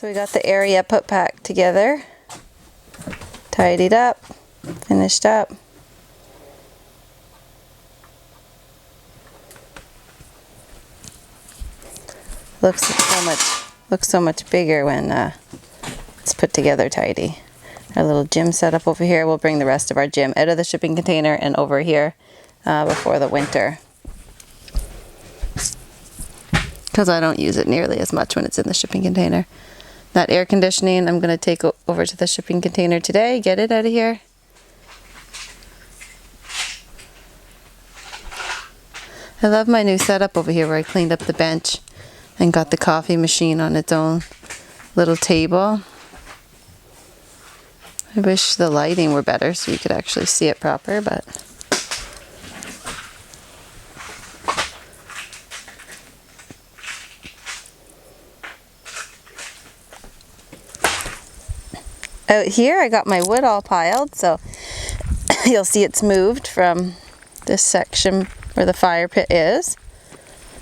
So we got the area put back together, tidied up, finished up. Looks so much bigger when it's put together tidy. Our little gym setup over here. We'll bring the rest of our gym out of the shipping container and over here before the winter, because I don't use it nearly as much when it's in the shipping container. That air conditioning I'm going to take over to the shipping container today, get it out of here. I love my new setup over here where I cleaned up the bench and got the coffee machine on its own little table. I wish the lighting were better so you could actually see it proper, but out here I got my wood all piled, so you'll see it's moved from this section where the fire pit is.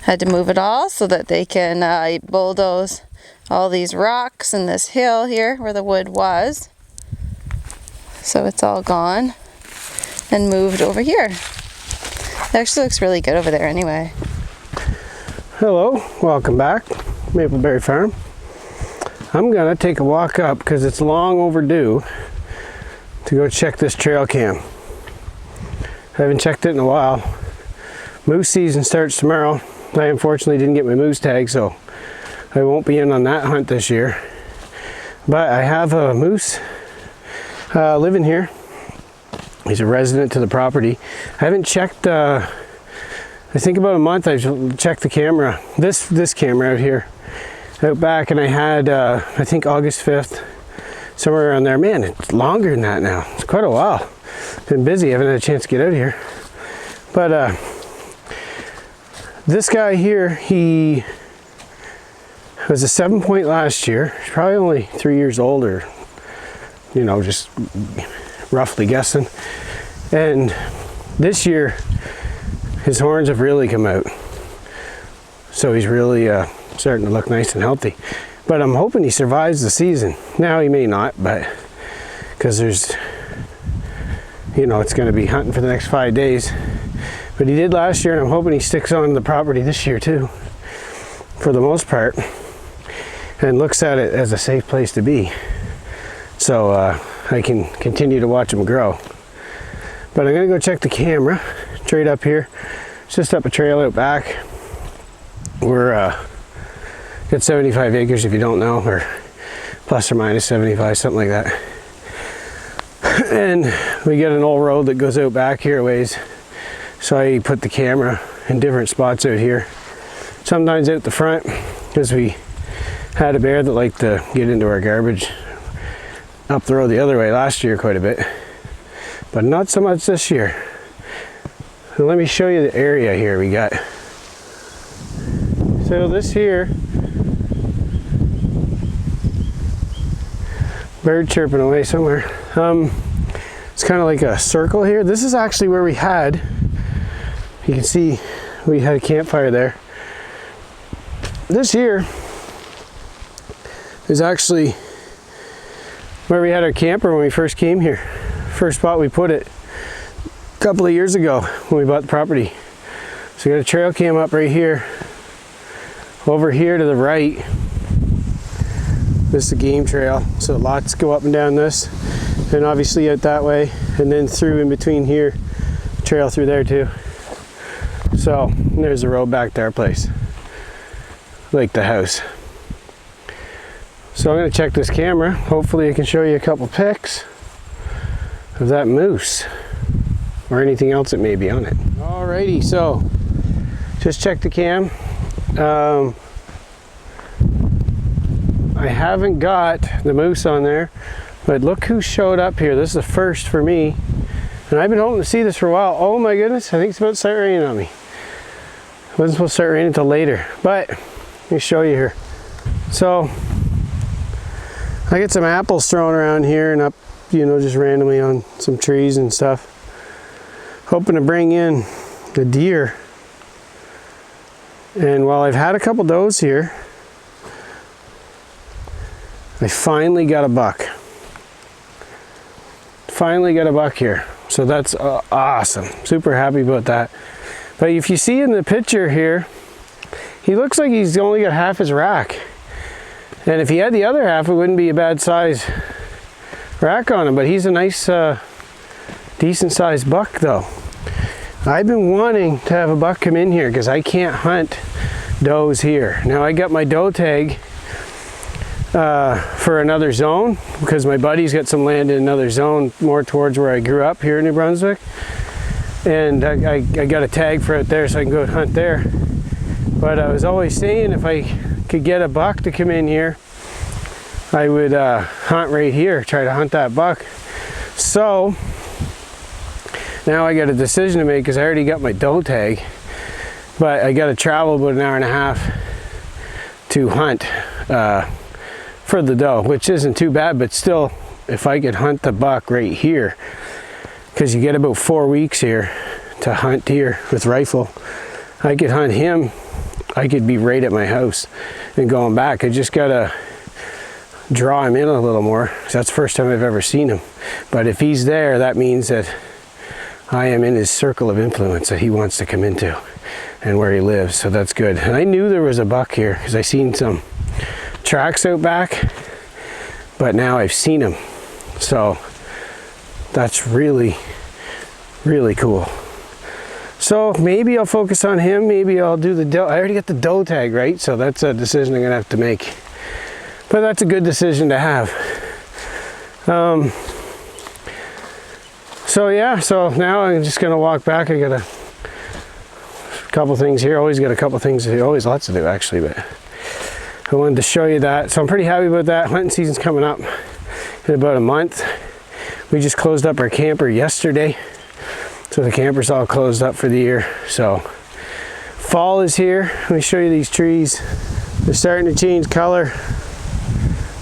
Had to move it all so that they can bulldoze all these rocks and this hill here where the wood was. So it's all gone and moved over here. It actually looks really good over there anyway. Hello, welcome back, Mapleberry Farm. I'm gonna take a walk up because it's long overdue to go check this trail cam. I haven't checked it in a while. Moose season starts tomorrow. I unfortunately didn't get my moose tag, so I won't be in on that hunt this year. But I have a moose living here. He's a resident to the property. I haven't checked, I think about a month I've checked the camera, this camera out here, out back, and I had, I think August 5th, somewhere around there. Man, it's longer than that now. It's quite a while. Been busy, haven't had a chance to get out here. But this guy here, he was a 7-point last year. He's probably only 3 years old, or, you know, just roughly guessing. And this year, his horns have really come out. So he's really starting to look nice and healthy. But I'm hoping he survives the season. Now he may not, but because there's, you know, it's going to be hunting for the next 5 days. But he did last year, and I'm hoping he sticks on the property this year too, for the most part, and looks at it as a safe place to be. So I can continue to watch him grow. But I'm going to go check the camera, straight up here. It's just up a trail out back. We're got 75 acres if you don't know, or plus or minus 75, something like that. And we got an old road that goes out back here a ways. So I put the camera in different spots out here. Sometimes out the front, because we had a bear that liked to get into our garbage up the road the other way last year quite a bit. But not so much this year. So let me show you the area here we got. So this here, bird chirping away somewhere. It's kind of like a circle here. This is actually where we had, you can see we had a campfire there. This here is actually where we had our camper when we first came here. First spot we put it a couple of years ago when we bought the property. So we got a trail cam up right here. Over here to the right, this is a game trail. So lots go up and down this, and obviously out that way, and then through in between here, trail through there too. So there's the road back to our place, like the house. So I'm going to check this camera. Hopefully I can show you a couple pics of that moose or anything else that may be on it. Alrighty, so just check the cam. I haven't got the moose on there, but look who showed up here. This is the first for me, and I've been hoping to see this for a while. Oh my goodness, I think it's about to start raining on me. It wasn't supposed to start raining until later, but let me show you here. So I get some apples thrown around here and up, you know, just randomly on some trees and stuff. Hoping to bring in the deer. And while I've had a couple does here, I finally got a buck. Finally got a buck here. So that's awesome. Super happy about that. But if you see in the picture here, he looks like he's only got half his rack. And if he had the other half, it wouldn't be a bad size rack on him. But he's a nice, decent sized buck though. I've been wanting to have a buck come in here because I can't hunt does here. Now I got my doe tag for another zone because my buddy's got some land in another zone more towards where I grew up here in New Brunswick, and I got a tag for it there so I can go hunt there. But I was always saying if I could get a buck to come in here, I would hunt right here, try to hunt that buck. So now I got a decision to make because I already got my doe tag, but I got to travel about an hour and a half to hunt for the doe, which isn't too bad, but still, if I could hunt the buck right here, because you get about 4 weeks here to hunt deer with rifle, I could hunt him. I could be right at my house and going back. I just gotta draw him in a little more, because that's the first time I've ever seen him. But if he's there, that means that I am in his circle of influence that he wants to come into and where he lives, so that's good. And I knew there was a buck here because I seen some tracks out back, but now I've seen him, so that's really, really cool. So maybe I'll focus on him, maybe I'll do the doe. I already got the doe tag, right? So that's a decision I'm gonna have to make, but that's a good decision to have. So yeah, so now I'm just gonna walk back. I got a couple things here, always got a couple things to do, always lots to do actually, but I wanted to show you that. So I'm pretty happy about that. Hunting season's coming up in about a month. We just closed up our camper yesterday, so the camper's all closed up for the year. So fall is here. Let me show you these trees. They're starting to change color.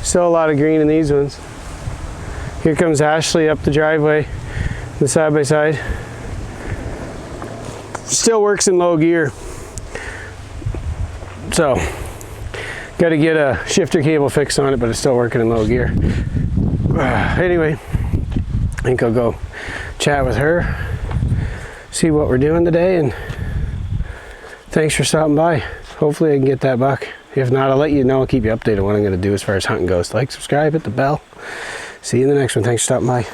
Still a lot of green in these ones. Here comes Ashley up the driveway, the side by side. Still works in low gear. So got to get a shifter cable fix on it, but it's still working in low gear. Anyway, I think I'll go chat with her, see what we're doing today, and thanks for stopping by. Hopefully I can get that buck. If not, I'll let you know. I'll keep you updated on what I'm going to do as far as hunting goes. Like, subscribe, hit the bell. See you in the next one. Thanks for stopping by.